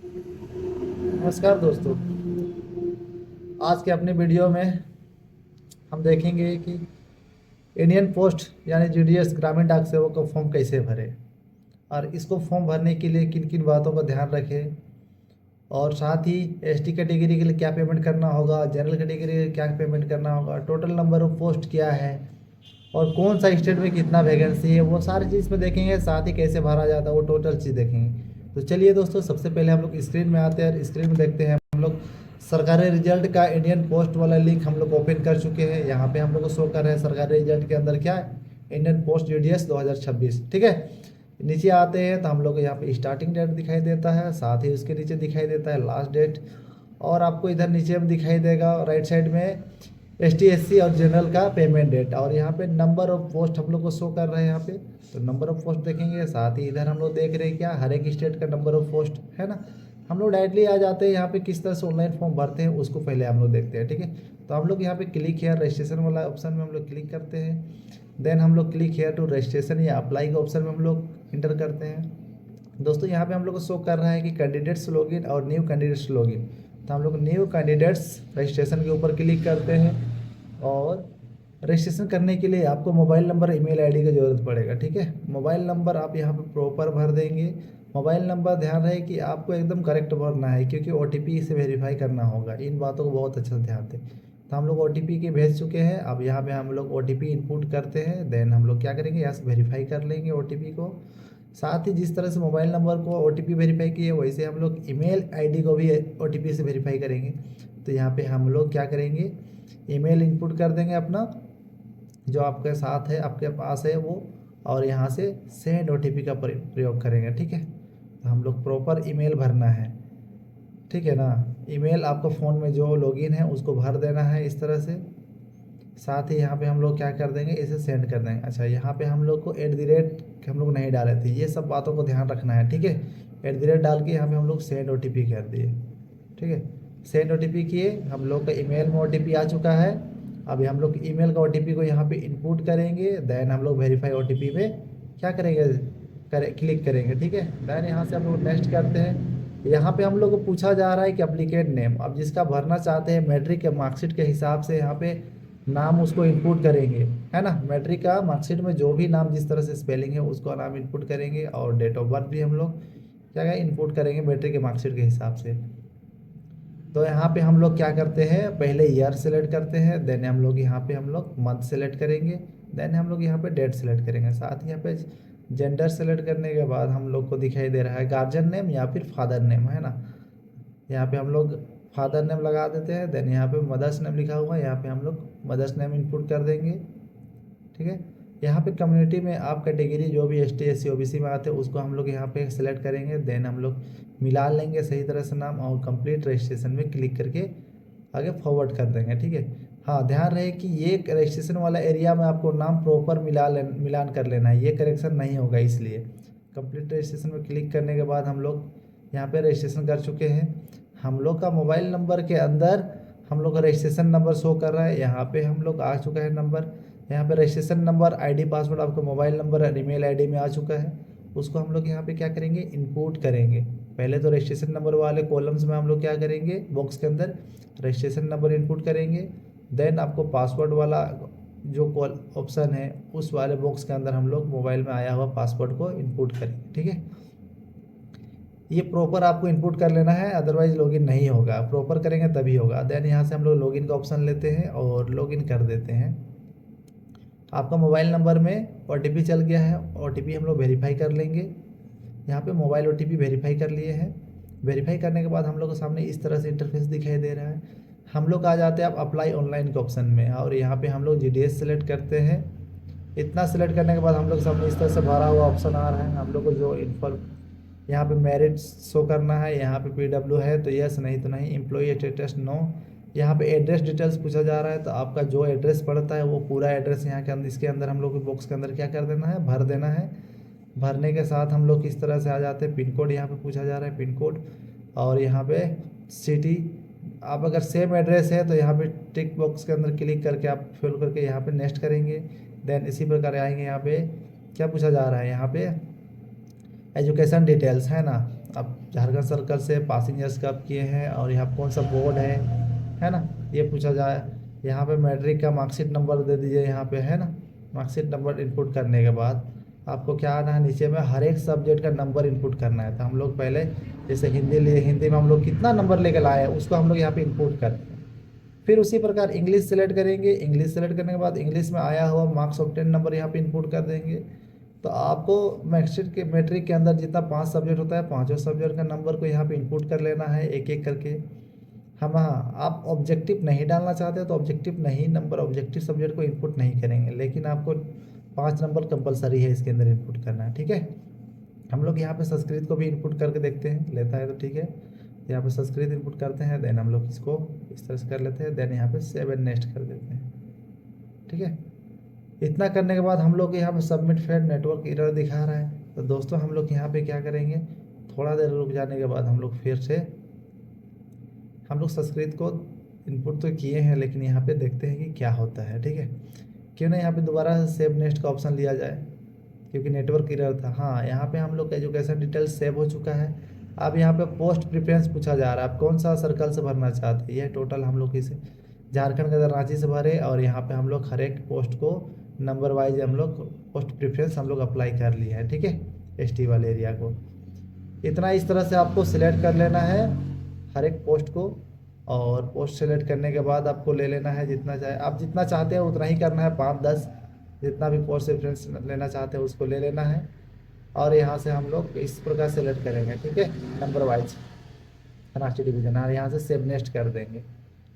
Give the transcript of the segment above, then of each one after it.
नमस्कार दोस्तों। आज के अपने वीडियो में हम देखेंगे कि इंडियन पोस्ट यानी जीडीएस ग्रामीण डाक सेवक का फॉर्म कैसे भरें और इसको फॉर्म भरने के लिए किन किन बातों का ध्यान रखें और साथ ही एसटी कैटेगरी के लिए क्या पेमेंट करना होगा, जनरल कैटेगरी के लिए क्या पेमेंट करना होगा, टोटल नंबर ऑफ पोस्ट क्या है और कौन सा स्टेट में कितना वैकेंसी है, वो सारी चीज़ में देखेंगे। साथ ही कैसे भरा जाता है वो टोटल चीज़ देखेंगे। तो चलिए दोस्तों, सबसे पहले हम लोग स्क्रीन में आते हैं और स्क्रीन में देखते हैं हम लोग सरकारी रिजल्ट का इंडियन पोस्ट वाला लिंक हम लोग ओपन कर चुके हैं। यहाँ पे हम लोग को शो कर रहे हैं सरकारी रिजल्ट के अंदर क्या है, इंडियन पोस्ट जीडीएस 2026। ठीक है, नीचे आते हैं तो हम लोग को यहाँ पे स्टार्टिंग डेट दिखाई देता है, साथ ही उसके नीचे दिखाई देता है लास्ट डेट, और आपको इधर नीचे में दिखाई देगा राइट साइड में एसटी एससी और जनरल का पेमेंट डेट, और यहाँ पे नंबर ऑफ पोस्ट हम लोग को शो कर रहे हैं यहाँ पे। तो नंबर ऑफ पोस्ट देखेंगे, साथ ही इधर हम लोग देख रहे हैं क्या, हर एक स्टेट का नंबर ऑफ पोस्ट है ना। हम लोग डायरेक्टली आ जाते हैं यहाँ पे किस तरह से ऑनलाइन फॉर्म भरते हैं उसको पहले हम लोग देखते हैं। ठीक है, तो हम लोग यहाँ पे क्लिक हेयर रजिस्ट्रेशन वाला ऑप्शन में हम लोग क्लिक करते हैं। देन हम लोग क्लिक हेयर टू रजिस्ट्रेशन या अप्लाई के ऑप्शन में हम लोग इंटर करते हैं। दोस्तों यहाँ पे हम लोग को शो कर रहा है कि कैंडिडेट्स लॉगिन और न्यू कैंडिडेट्स लॉगिन। तो हम लोग न्यू कैंडिडेट्स रजिस्ट्रेशन के ऊपर क्लिक करते हैं और रजिस्ट्रेशन करने के लिए आपको मोबाइल नंबर ईमेल आईडी की ज़रूरत पड़ेगा। ठीक है, मोबाइल नंबर आप यहाँ पे प्रॉपर भर देंगे। मोबाइल नंबर ध्यान रहे कि आपको एकदम करेक्ट भरना है क्योंकि ओटीपी से वेरीफाई करना होगा। इन बातों को बहुत अच्छे से ध्यान दें। तो हम लोग ओटीपी के भेज चुके हैं। अब यहाँ पे हम लोग ओटीपी इनपुट करते हैं। देन हम लोग क्या करेंगे, यहाँ से वेरीफाई कर लेंगे ओटीपी को। साथ ही जिस तरह से मोबाइल नंबर को ओटीपी वेरीफाई किए वैसे हम लोग ईमेल आईडी को भी ओटीपी से वेरीफाई करेंगे। तो यहाँ पे हम लोग क्या करेंगे, ईमेल इनपुट कर देंगे अपना जो आपके साथ है, आपके पास है वो, और यहाँ से सेंड ओटीपी का प्रयोग करेंगे। ठीक है, तो हम लोग प्रॉपर ईमेल भरना है। ठीक है ना, ईमेल आपको फ़ोन में जो लॉगिन है उसको भर देना है इस तरह से। साथ ही यहाँ पे हम लोग क्या कर देंगे, इसे सेंड कर देंगे। अच्छा, यहाँ पे हम लोग को @ हम लोग नहीं डाले थे, ये सब बातों को ध्यान रखना है। ठीक है, @ डाल के यहाँ पे हम लोग सेंड ओटीपी कर दिए। ठीक है, सेंड ओटीपी किए, हम लोग का ईमेल में ओटीपी आ चुका है। अभी हम लोग ईमेल का ओटीपी को यहाँ पे इनपुट करेंगे। देन हम लोग वेरीफाई ओटीपी पे क्या करेंगे, क्लिक करेंगे। ठीक है, देन यहाँ से हम लोग नेक्स्ट करते हैं। यहाँ पे हम लोग को पूछा जा रहा है कि अप्लीकेट नेम, अब जिसका भरना चाहते हैं मैट्रिक के मार्कशीट के हिसाब से यहाँ पे नाम उसको इनपुट करेंगे, है ना। मैट्रिक का मार्कशीट में जो भी नाम जिस तरह से स्पेलिंग है उसको नाम इनपुट करेंगे, और डेट ऑफ बर्थ भी हम लोग क्या इनपुट करेंगे मैट्रिक के मार्कशीट के हिसाब से। तो यहाँ पे हम लोग क्या करते हैं, पहले ईयर सेलेक्ट करते हैं, देन हम लोग यहाँ पे हम लोग मंथ सेलेक्ट करेंगे, देन हम लोग यहाँ पे डेट सेलेक्ट करेंगे। साथ ही यहाँ पे जेंडर सेलेक्ट करने के बाद हम लोग को दिखाई दे रहा है गार्जियन नेम या फिर फादर नेम, है ना। यहाँ पे हम लोग फादर नेम लगा देते हैं। देन यहाँ पे मदर्स नेम लिखा हुआ है, यहाँ पे हम लोग मदर्स नेम इनपुट कर देंगे। ठीक है, यहाँ पे कम्युनिटी में आप कैटेगरी जो भी एसटी एससी ओबीसी में आते हैं उसको हम लोग यहाँ पे सेलेक्ट करेंगे। देन हम लोग मिला लेंगे सही तरह से नाम और कंप्लीट रजिस्ट्रेशन में क्लिक करके आगे फॉरवर्ड कर देंगे। ठीक है, हाँ ध्यान रहे कि ये रजिस्ट्रेशन वाला एरिया में आपको नाम प्रॉपर मिलान कर लेना है, ये करेक्शन नहीं होगा। इसलिए कंप्लीट रजिस्ट्रेशन में क्लिक करने के बाद हम लोग यहाँ पे रजिस्ट्रेशन कर चुके हैं। हम लोग का मोबाइल नंबर के अंदर हम लोग का रजिस्ट्रेशन नंबर शो कर रहा है, यहाँ पे हम लोग आ चुका है नंबर। यहाँ पे रजिस्ट्रेशन नंबर आईडी पासवर्ड आपका मोबाइल नंबर और ईमेल आईडी में आ चुका है, उसको हम लोग यहाँ पे क्या करेंगे, इनपुट करेंगे। पहले तो रजिस्ट्रेशन नंबर वाले कॉलम्स में हम लोग क्या करेंगे, बॉक्स के अंदर रजिस्ट्रेशन नंबर इनपुट करेंगे। देन आपको पासवर्ड वाला जो कॉल ऑप्शन है उस वाले बॉक्स के अंदर हम लोग मोबाइल में आया हुआ पासवर्ड को इनपुट करेंगे। ठीक है, ये प्रॉपर आपको इनपुट कर लेना है, अदरवाइज लॉगिन नहीं होगा, प्रॉपर करेंगे तभी होगा। देन यहाँ से हम लोग लॉगिन का ऑप्शन लेते हैं और लॉगिन कर देते हैं। आपका मोबाइल नंबर में ओटीपी चल गया है, ओटीपी हम लोग वेरीफाई कर लेंगे। यहाँ पे मोबाइल ओटीपी वेरीफाई कर लिए हैं। वेरीफाई करने के बाद हम लोग के सामने इस तरह से इंटरफेस दिखाई दे रहा है। हम लोग आ जाते हैं अब अप्लाई ऑनलाइन के ऑप्शन में, और यहाँ पे हम लोग जीडीएस सेलेक्ट करते हैं। इतना सेलेक्ट करने के बाद हम लोग सामने इस तरह से भरा हुआ ऑप्शन आ रहा है। हम लोग को जो इन्फॉर्म यहाँ पे मेरिट शो करना है, यहाँ पे पीडब्ल्यू है तो यस, नहीं तो नहीं, एम्प्लॉई स्टेटस नो। यहाँ पे एड्रेस डिटेल्स पूछा जा रहा है, तो आपका जो एड्रेस पड़ता है वो पूरा एड्रेस यहाँ के अंदर इसके अंदर हम लोग के बॉक्स के अंदर क्या कर देना है, भर देना है। भरने के साथ हम लोग किस तरह से आ जाते हैं, पिन कोड यहाँ पे पूछा जा रहा है, पिन कोड, और यहाँ पे सिटी। आप अगर सेम एड्रेस है तो यहाँ पे टिक बॉक्स के अंदर क्लिक करके आप फिल करके यहाँ पे नेक्स्ट करेंगे। देन इसी प्रकार आएंगे, यहाँ पे क्या पूछा जा रहा है, यहाँ पे एजुकेशन डिटेल्स है ना, आप झारखंड सर्कल से पासिंग ईयर्स कब किए हैं और यहाँ कौन सा बोर्ड है ना, ये पूछा जाए। यहाँ पे मैट्रिक का मार्कशीट नंबर दे दीजिए यहाँ पे, है ना। मार्कशीट नंबर इनपुट करने के बाद आपको क्या आना है, नीचे में हर एक सब्जेक्ट का नंबर इनपुट करना है। तो हम लोग पहले जैसे हिंदी लिए, हिंदी में हम लोग कितना नंबर लेकर लाए हैं उसको हम लोग यहाँ पे इनपुट करते हैं। फिर उसी प्रकार इंग्लिश सेलेक्ट करेंगे, इंग्लिश सेलेक्ट करने के बाद इंग्लिश में आया हुआ मार्क्स ऑफ 10 नंबर यहाँ पे इनपुट कर देंगे। तो आपको मैट्रिक के अंदर जितना 5 सब्जेक्ट होता है, पाँचों सब्जेक्ट का नंबर को यहाँ पे इनपुट कर लेना है एक एक करके। हम हाँ, आप ऑब्जेक्टिव नहीं डालना चाहते हो तो ऑब्जेक्टिव नहीं नंबर, ऑब्जेक्टिव सब्जेक्ट को इनपुट नहीं करेंगे, लेकिन आपको 5 नंबर कंपलसरी है इसके अंदर इनपुट करना है, ठीक है। हम लोग यहाँ पे संस्कृत को भी इनपुट करके देखते हैं, लेता है तो ठीक है। यहाँ पे संस्कृत इनपुट करते हैं, देन हम लोग इसको इस तरह से कर लेते हैं, देन यहाँ पे सेव एंड नेक्स्ट कर देते हैं, ठीक है। इतना करने के बाद हम लोग यहाँ पे सबमिट फेड नेटवर्क एरर दिखा रहा है। तो दोस्तों हम लोग यहाँ पे क्या करेंगे, थोड़ा देर रुक जाने के बाद हम लोग फिर से हम लोग संस्कृत को इनपुट तो किए हैं, लेकिन यहाँ पे देखते हैं कि क्या होता है, ठीक है। क्यों ना यहाँ पे दोबारा सेव नेक्स्ट का ऑप्शन लिया जाए, क्योंकि नेटवर्क एरर था। हाँ, यहाँ पे हम लोग का एजुकेशन डिटेल्स सेव हो चुका है। अब यहाँ पे पोस्ट प्रेफरेंस पूछा जा रहा है, आप कौन सा सर्कल से भरना चाहते हैं। यह टोटल हम लोग इसे झारखंड के अंदर रांची से भरे, और यहाँ पे हम लोग हर एक पोस्ट को नंबर वाइज हम लोग पोस्ट प्रेफरेंस हम लोग अप्लाई कर लिया है, ठीक है, एसटी वाले एरिया को। इतना इस तरह से आपको सिलेक्ट कर लेना है हर एक पोस्ट को, और पोस्ट सेलेक्ट करने के बाद आपको ले लेना है जितना चाहे, आप जितना चाहते हैं उतना ही करना है, 5-10 जितना भी पोस्ट रेफरेंस लेना चाहते हैं उसको ले लेना है। और यहाँ से हम लोग इस प्रकार सेलेक्ट करेंगे, ठीक है, नंबर वाइज रांची डिवीजन, और यहाँ से सेव नेक्स्ट कर देंगे।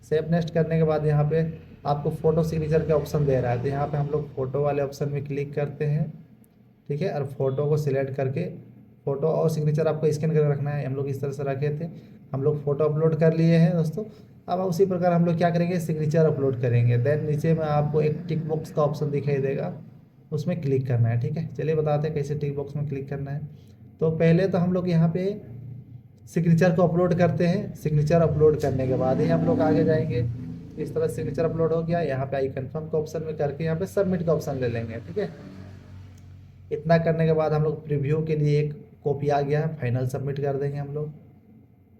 सेव नेक्स्ट करने के बाद यहाँ पे आपको फ़ोटो सिग्नेचर का ऑप्शन दे रहा है, तो यहाँ पे हम लोग फ़ोटो वाले ऑप्शन में क्लिक करते हैं, ठीक है। और फोटो को सिलेक्ट करके फ़ोटो और सिग्नेचर आपको स्कैन करके रखना है। हम लोग इस तरह से रखे थे, हम लोग फ़ोटो अपलोड कर लिए हैं दोस्तों। अब उसी प्रकार हम लोग क्या करेंगे, सिग्नेचर अपलोड करेंगे। देन नीचे में आपको एक टिक बॉक्स का ऑप्शन दिखाई देगा, उसमें क्लिक करना है, ठीक है। चलिए बताते हैं कैसे टिक बॉक्स में क्लिक करना है। तो पहले तो हम लोग यहाँ पे सिग्नेचर को अपलोड करते हैं। सिग्नेचर अपलोड करने के बाद ही हम लोग आगे जाएंगे। इस तरह सिग्नेचर अपलोड हो गया, यहाँ पे आई कन्फर्म का ऑप्शन में करके यहाँ पे सबमिट का ऑप्शन ले लेंगे, ठीक है। इतना करने के बाद हम लोग प्रीव्यू के लिए एक कॉपी आ गया है, फाइनल सबमिट कर देंगे हम लोग,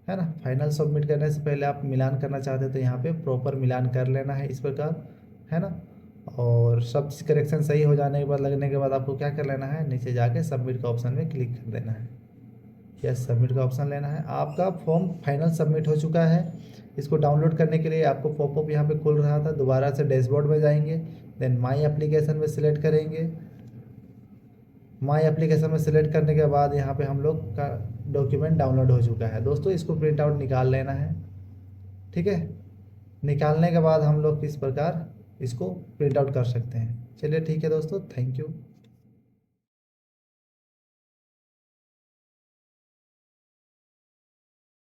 है ना। फाइनल सबमिट करने से पहले आप मिलान करना चाहते हैं तो यहाँ पे प्रॉपर मिलान कर लेना है इस प्रकार, है ना। और सब चीज़ करेक्शन सही हो जाने के बाद, लगने के बाद आपको क्या कर लेना है, नीचे जाके सबमिट का ऑप्शन में क्लिक कर देना है। यस, सबमिट का ऑप्शन लेना है। आपका फॉर्म फाइनल सबमिट हो चुका है। इसको डाउनलोड करने के लिए आपको पॉपअप यहाँ पे खुल रहा था, दोबारा से डैशबोर्ड में जाएंगे, देन माई एप्लीकेशन में सिलेक्ट करेंगे। माई एप्लीकेशन में सिलेक्ट करने के बाद यहाँ पे हम लोग का डॉक्यूमेंट डाउनलोड हो चुका है दोस्तों। इसको प्रिंट आउट निकाल लेना है, ठीक है। निकालने के बाद हम लोग किस प्रकार इसको प्रिंट आउट कर सकते हैं। चलिए ठीक है दोस्तों, थैंक यू।